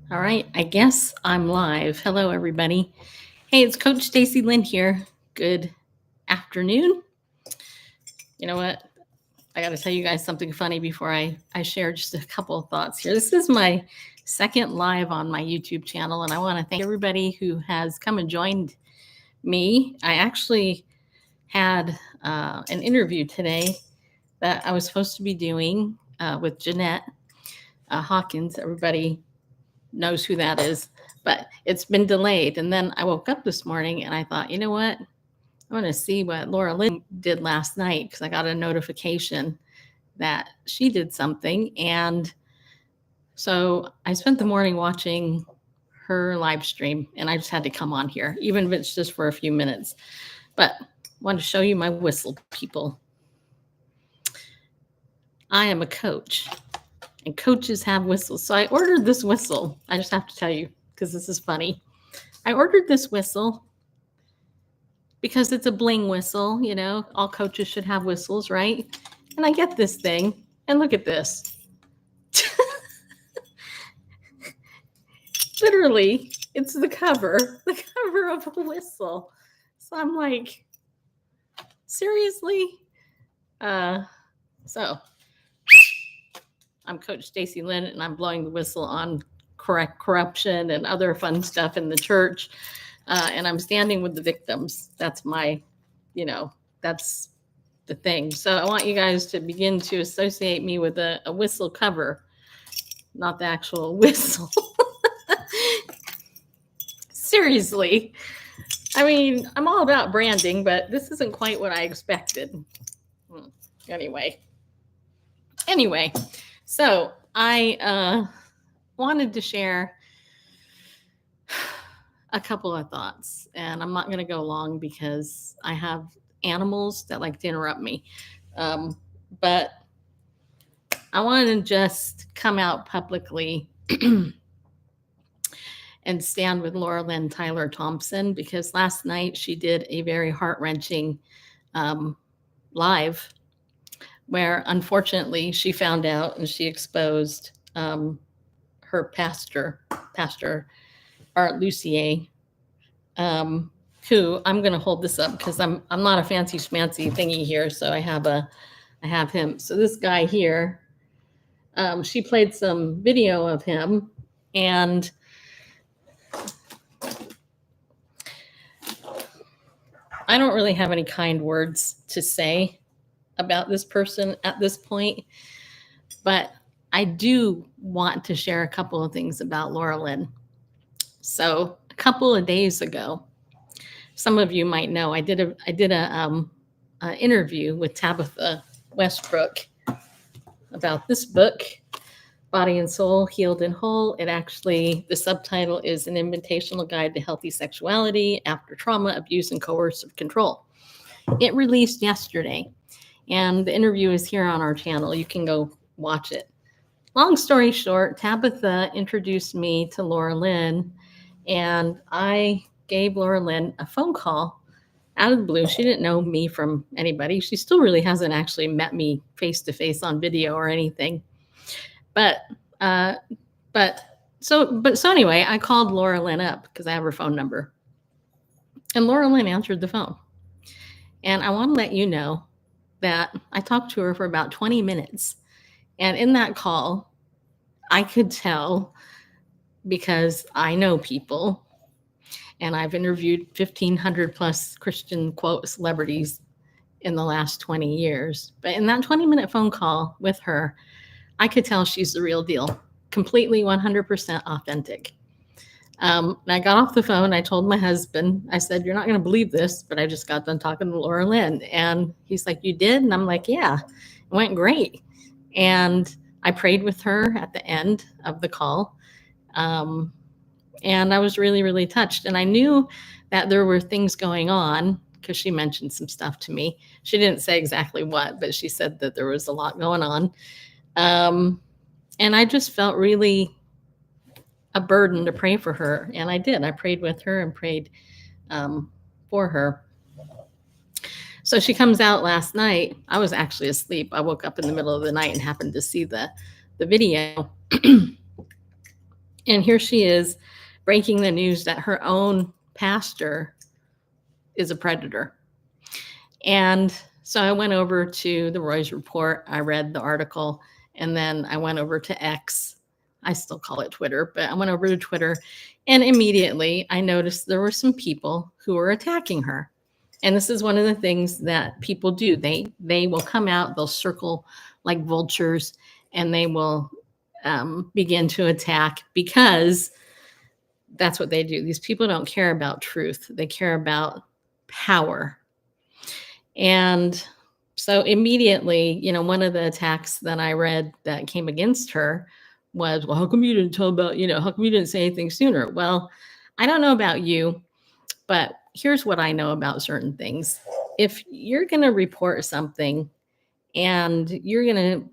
All right, I guess I'm live. Hello, everybody. Hey, it's Coach Stacy Lynn here. Good afternoon. You know what? I got to tell you guys something funny before I share just a couple of thoughts here. This is my second live on my YouTube channel, and I want to thank everybody who has come and joined me. I actually had an interview today that I was supposed to be doing with Jeanette Hawkins. Everybody knows who that is, but it's been delayed. And then I woke up this morning and I thought, you know what? I want to see what Laura Lynn did last night because I got a notification that she did something. And so I spent the morning watching her live stream and I just had to come on here, even if it's just for a few minutes. But I want to show you my whistle, people. I am a coach and coaches have whistles. So I ordered this whistle. I just have to tell you because this is funny. I ordered this whistle because it's a bling whistle. You know, all coaches should have whistles, right? And I get this thing and look at this. Literally, it's the cover of a whistle. So I'm like, seriously? So I'm Coach Stacy Lynn, and I'm blowing the whistle on corruption and other fun stuff in the church. And I'm standing with the victims. That's my, that's the thing. So I want you guys to begin to associate me with a whistle cover, not the actual whistle. Seriously. I mean, I'm all about branding, but this isn't quite what I expected. Anyway, so I wanted to share a couple of thoughts, and I'm not going to go long because I have animals that like to interrupt me. But I wanted to just come out publicly and stand with Laura Lynn Tyler Thompson because last night she did a very heart-wrenching live where unfortunately she found out and she exposed her pastor Art Lucier, who I'm going to hold this up because I'm not a fancy schmancy thingy here, so I have him. So this guy here, she played some video of him, and I don't really have any kind words to say about this person at this point, but I do want to share a couple of things about Laura Lynn. So a couple of days ago, some of you might know, I did a interview with Tabitha Westbrook about this book, Body and Soul, Healed and Whole. It actually, the subtitle is An Invitational Guide to Healthy Sexuality After Trauma, Abuse, and Coercive Control. It released yesterday, and the interview is here on our channel. You can go watch it. Long story short, Tabitha introduced me to Laura Lynn, and I gave Laura Lynn a phone call out of the blue. She didn't know me from anybody. She still really hasn't actually met me face to face on video or anything. But so anyway, I called Laura Lynn up because I have her phone number. And Laura Lynn answered the phone. And I want to let you know that I talked to her for about 20 minutes. And in that call, I could tell, because I know people, and I've interviewed 1,500 plus Christian quote celebrities in the last 20 years. But in that 20-minute phone call with her, I could tell she's the real deal, completely 100% authentic. And I got off the phone. I told my husband, I said, "You're not going to believe this, but I just got done talking to Laura Lynn." And he's like, "You did?" And I'm like, "Yeah, it went great." And I prayed with her at the end of the call. And I was really, really touched. And I knew that there were things going on because she mentioned some stuff to me. She didn't say exactly what, but she said that there was a lot going on. And I just felt really a burden to pray for her. And I did. I prayed with her and prayed for her. So she comes out last night. I was actually asleep. I woke up in the middle of the night and happened to see the video. And here she is breaking the news that her own pastor is a predator. And so I went over to the Roy's Report. I read the article, and then I went over to X. I still call it Twitter, but I went over to Twitter, and immediately I noticed there were some people who were attacking her. And this is one of the things that people do. They will come out, they'll circle like vultures, and they will begin to attack, because that's what they do. These people don't care about truth. They care about power. And so immediately, one of the attacks that I read that came against her was, well, how come you didn't tell about, how come you didn't say anything sooner? Well, I don't know about you, but here's what I know about certain things. If you're going to report something and you're going to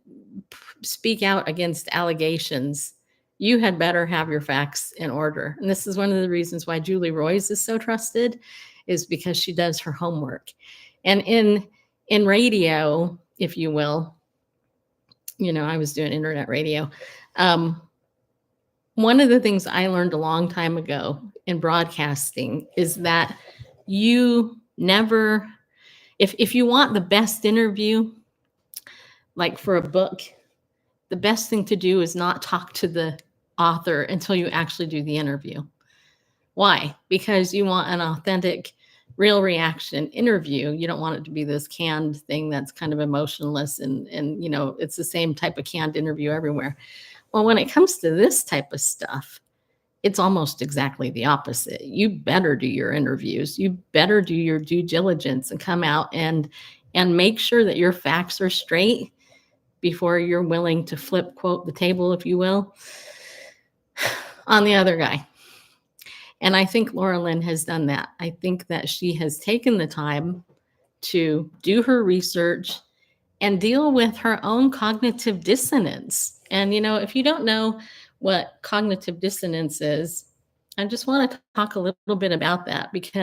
speak out against allegations, you had better have your facts in order. And this is one of the reasons why Julie Roys is so trusted, is because she does her homework. And in radio, if you will, I was doing internet radio. One of the things I learned a long time ago in broadcasting is that you never, if you want the best interview, like for a book, the best thing to do is not talk to the author until you actually do the interview. Why? Because you want an authentic, real reaction interview. You don't want it to be this canned thing that's kind of emotionless and it's the same type of canned interview everywhere. Well, when it comes to this type of stuff, it's almost exactly the opposite. You better do your interviews. You better do your due diligence and come out and make sure that your facts are straight before you're willing to flip, quote, the table, if you will, on the other guy. And I think Laura Lynn has done that. I think that she has taken the time to do her research and deal with her own cognitive dissonance. And, if you don't know what cognitive dissonance is, I just want to talk a little bit about that, because